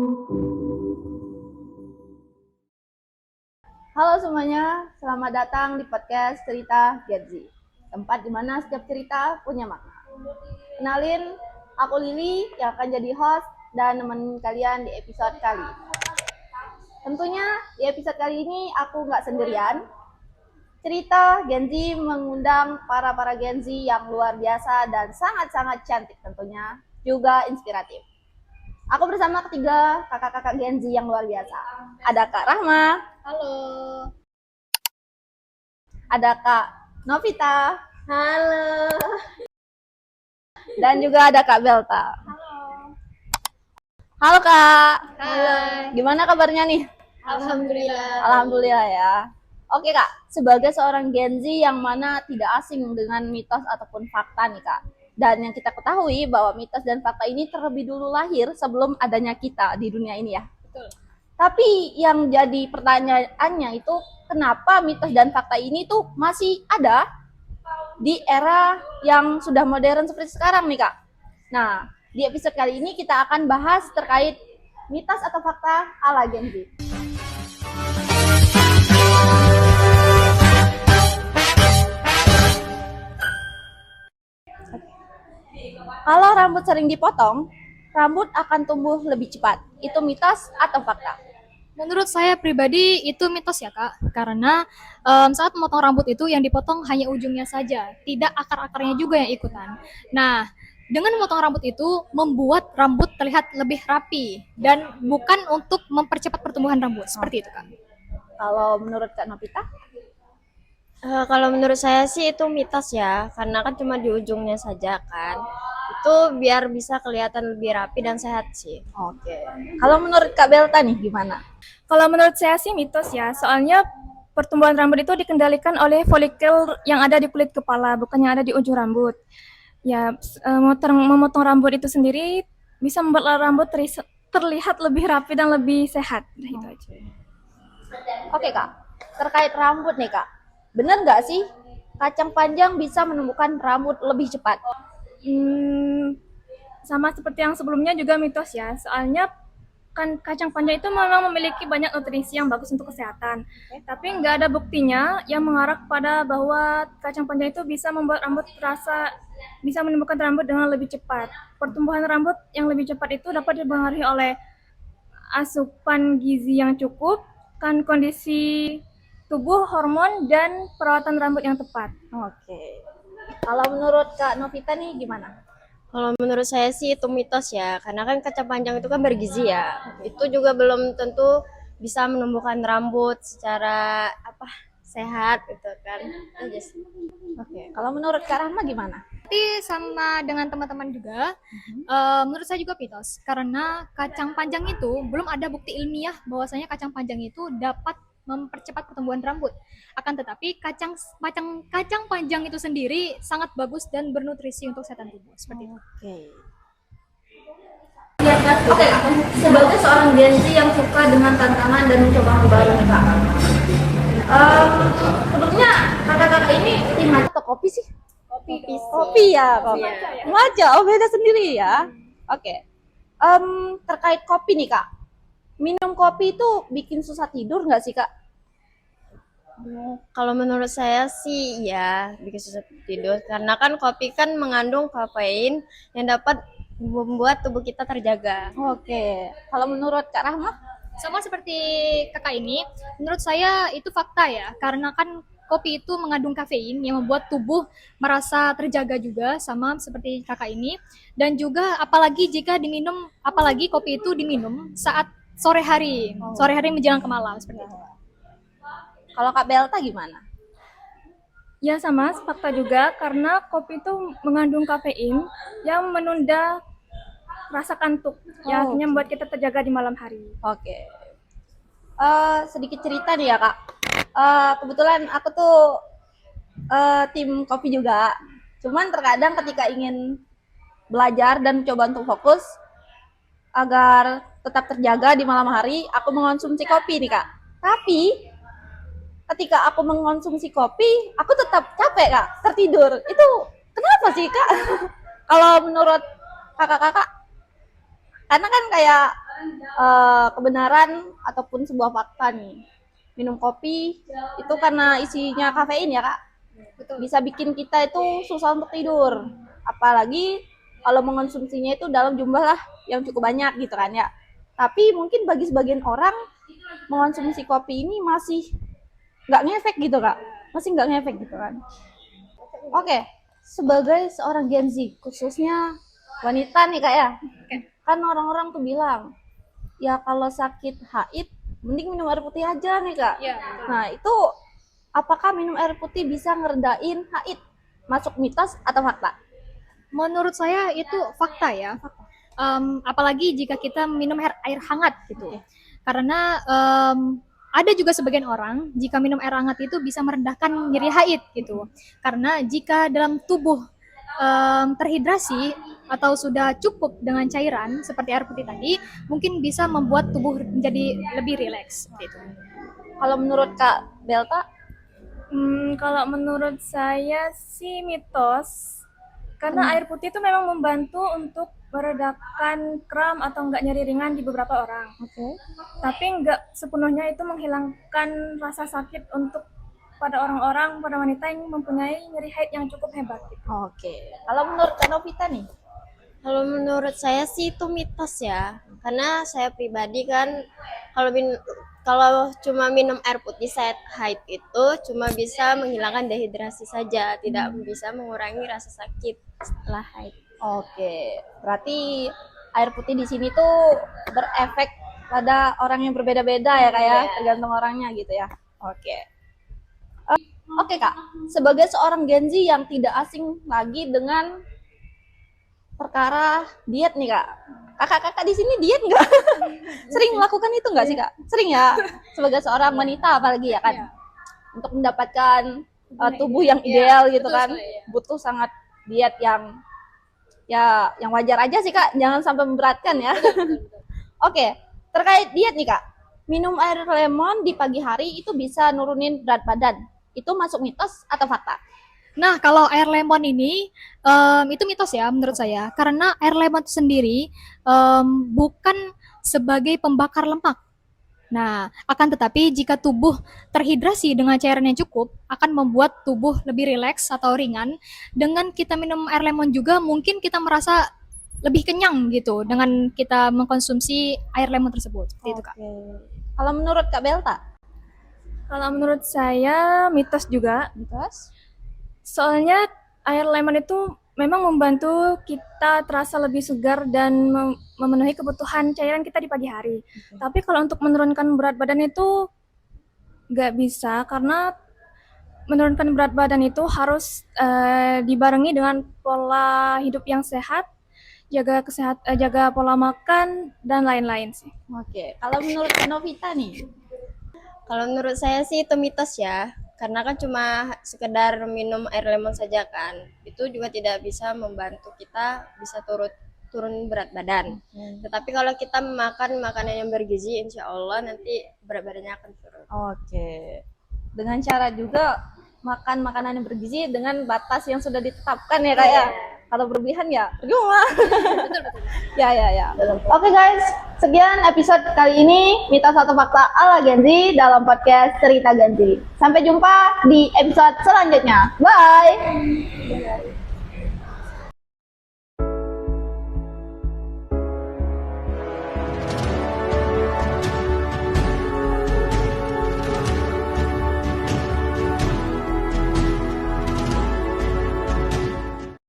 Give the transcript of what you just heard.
Halo semuanya, selamat datang di podcast Cerita Gen Z, tempat di mana setiap cerita punya makna. Kenalin, aku Lili yang akan jadi host dan nemenin kalian di episode kali ini. Tentunya di episode kali ini aku nggak sendirian. Cerita Gen Z mengundang para Gen Z yang luar biasa dan sangat-sangat cantik tentunya, juga inspiratif. Aku bersama ketiga kakak-kakak Gen Z yang luar biasa. Ada Kak Rahma. Halo. Ada Kak Novita. Halo. Dan juga ada Kak Belta. Halo. Halo Kak. Hai. Gimana kabarnya nih? Alhamdulillah. Alhamdulillah ya. Oke Kak, sebagai seorang Gen Z yang mana tidak asing dengan mitos ataupun fakta nih Kak. Dan yang kita ketahui bahwa mitos dan fakta ini terlebih dulu lahir sebelum adanya kita di dunia ini ya. Betul. Tapi yang jadi pertanyaannya itu kenapa mitos dan fakta ini tuh masih ada di era yang sudah modern seperti sekarang nih Kak. Nah, di episode kali ini kita akan bahas terkait mitos atau fakta ala Gen Z. Kalau rambut sering dipotong, rambut akan tumbuh lebih cepat. Itu mitos atau fakta? Menurut saya pribadi itu mitos ya Kak, karena saat memotong rambut itu yang dipotong hanya ujungnya saja, tidak akar-akarnya juga yang ikutan. Nah, dengan memotong rambut itu membuat rambut terlihat lebih rapi dan bukan untuk mempercepat pertumbuhan rambut, seperti itu Kak. Kalau menurut Kak Novita? Kalau menurut saya sih itu mitos ya, karena kan cuma di ujungnya saja kan. Itu biar bisa kelihatan lebih rapi dan sehat sih. Oke. Kalau menurut Kak Belta nih gimana? Kalau menurut saya sih mitos ya, soalnya pertumbuhan rambut itu dikendalikan oleh folikel yang ada di kulit kepala, bukan yang ada di ujung rambut. Ya, memotong rambut itu sendiri bisa membuat rambut terlihat lebih rapi dan lebih sehat. Nah, itu aja. Oke Kak, terkait rambut nih Kak. Benar nggak sih kacang panjang bisa menumbuhkan rambut lebih cepat? Sama seperti yang sebelumnya juga mitos ya, soalnya kan kacang panjang itu memang memiliki banyak nutrisi yang bagus untuk kesehatan. Tapi nggak ada buktinya yang mengarah kepada bahwa kacang panjang itu bisa membuat rambut bisa menumbuhkan rambut dengan lebih cepat. Pertumbuhan rambut yang lebih cepat itu dapat dipengaruhi oleh asupan gizi yang cukup, kan kondisi tubuh, hormon, dan perawatan rambut yang tepat. Oke. Kalau menurut Kak Novita nih gimana? Kalau menurut saya sih itu mitos ya, karena kan kacang panjang itu kan bergizi ya. Itu juga belum tentu bisa menumbuhkan rambut secara sehat gitu kan. Itu aja sih. Oke. Kalau menurut Kak Rahma gimana? Tapi sama dengan teman-teman juga, menurut saya juga mitos karena kacang panjang itu belum ada bukti ilmiah bahwasanya kacang panjang itu dapat mempercepat pertumbuhan rambut. Akan tetapi kacang panjang itu sendiri sangat bagus dan bernutrisi untuk kesehatan tubuh. Seperti itu. Oke. Oke, sebagai seorang Gen Z yang suka dengan tantangan dan mencoba hal baru nih Kak. Sebelumnya kakak-kakak ini tim atau kopi sih? Kopi ya, kopi. Maja, oh beda sendiri ya. Oke. Terkait kopi nih Kak. Minum kopi itu bikin susah tidur nggak sih Kak? Kalau menurut saya sih ya bikin susah tidur, karena kan kopi kan mengandung kafein yang dapat membuat tubuh kita terjaga. Oke. Kalau menurut Kak Rahma? Sama seperti kakak ini, menurut saya itu fakta ya, karena kan kopi itu mengandung kafein yang membuat tubuh merasa terjaga juga sama seperti kakak ini. Dan juga apalagi jika diminum, apalagi kopi itu diminum saat sore hari menjelang ke malam seperti itu. Kalau Kak Belta gimana? Ya sama, fakta juga karena kopi itu mengandung kafein yang menunda rasa kantuk, ya artinya membuat kita terjaga di malam hari. Oke. Sedikit cerita nih ya Kak. Kebetulan aku tuh tim kopi juga. Cuman terkadang ketika ingin belajar dan coba untuk fokus agar tetap terjaga di malam hari, aku mengonsumsi kopi nih Kak. Tapi ketika aku mengonsumsi kopi, aku tetap capek Kak, tertidur. Itu kenapa sih Kak? Kalau menurut kakak-kakak? Karena kan kayak kebenaran ataupun sebuah fakta nih. Minum kopi itu karena isinya kafein ya Kak. Bisa bikin kita itu susah untuk tidur. Apalagi kalau mengonsumsinya itu dalam jumlah yang cukup banyak gitu kan ya. Tapi mungkin bagi sebagian orang mengonsumsi kopi ini masih nggak ngefek gitu Kak. Masih nggak ngefek gitu kan. Oke, sebagai seorang Gen Z, khususnya wanita nih Kak ya. Kan orang-orang tuh bilang, ya kalau sakit haid mending minum air putih aja nih Kak. Iya. Nah itu apakah minum air putih bisa ngeredain haid? Masuk mitos atau fakta? Menurut saya itu fakta ya. Apalagi jika kita minum air hangat gitu. Karena ada juga sebagian orang jika minum air hangat itu bisa merendahkan nyeri haid gitu. Karena jika dalam tubuh terhidrasi atau sudah cukup dengan cairan seperti air putih tadi, mungkin bisa membuat tubuh menjadi lebih rileks gitu. Kalau menurut Kak Belta? Kalau menurut saya sih mitos, karena air putih itu memang membantu untuk meredakan kram atau enggak nyeri ringan di beberapa orang. Tapi enggak sepenuhnya itu menghilangkan rasa sakit untuk pada orang-orang, pada wanita yang mempunyai nyeri haid yang cukup hebat. Gitu. Oke. Kalau menurut Kak Novita nih? Kalau menurut saya sih itu mitos ya, karena saya pribadi kan kalau cuma minum air putih saat haid itu cuma bisa menghilangkan dehidrasi saja, tidak bisa mengurangi rasa sakit setelah haid. Oke. Berarti air putih di sini tuh berefek pada orang yang berbeda-beda ya Kak ya, tergantung orangnya gitu ya. Oke. Oke Kak, sebagai seorang Gen Z yang tidak asing lagi dengan perkara diet nih Kak. Kakak-kakak di sini diet nggak? Sering melakukan itu nggak sih Kak? Sering ya, sebagai seorang wanita apalagi ya kan, untuk mendapatkan tubuh yang ideal gitu kan, butuh sangat diet yang wajar aja sih Kak, jangan sampai memberatkan ya. Oke, terkait diet nih Kak, minum air lemon di pagi hari itu bisa nurunin berat badan. Itu masuk mitos atau fakta? Nah, kalau air lemon ini itu mitos ya menurut saya, karena air lemon itu sendiri bukan sebagai pembakar lemak. Nah, akan tetapi jika tubuh terhidrasi dengan cairan yang cukup, akan membuat tubuh lebih rileks atau ringan. Dengan kita minum air lemon juga mungkin kita merasa lebih kenyang gitu dengan kita mengkonsumsi air lemon tersebut. Seperti itu Kak. Kalau menurut Kak Belta? Kalau menurut saya mitos juga. Mitos? Soalnya air lemon itu memang membantu kita terasa lebih segar dan memenuhi kebutuhan cairan kita di pagi hari. Tapi kalau untuk menurunkan berat badan itu nggak bisa, karena menurunkan berat badan itu harus dibarengi dengan pola hidup yang sehat, jaga pola makan dan lain-lain sih. Oke. Kalau menurut Kak Novita nih? Kalau menurut saya sih itu mitos ya, karena kan cuma sekedar minum air lemon saja kan, itu juga tidak bisa membantu kita bisa turun berat badan. Tetapi kalau kita makan makanan yang bergizi, insya Allah nanti berat badannya akan turun. Oke. Dengan cara juga makan makanan yang bergizi dengan batas yang sudah ditetapkan ya Kak ya. Kalau berlebihan ya percuma. Betul. Ya. Oke guys, sekian episode kali ini mitos atau fakta ala Gen Z dalam podcast Cerita Gen Z. Sampai jumpa di episode selanjutnya. Bye.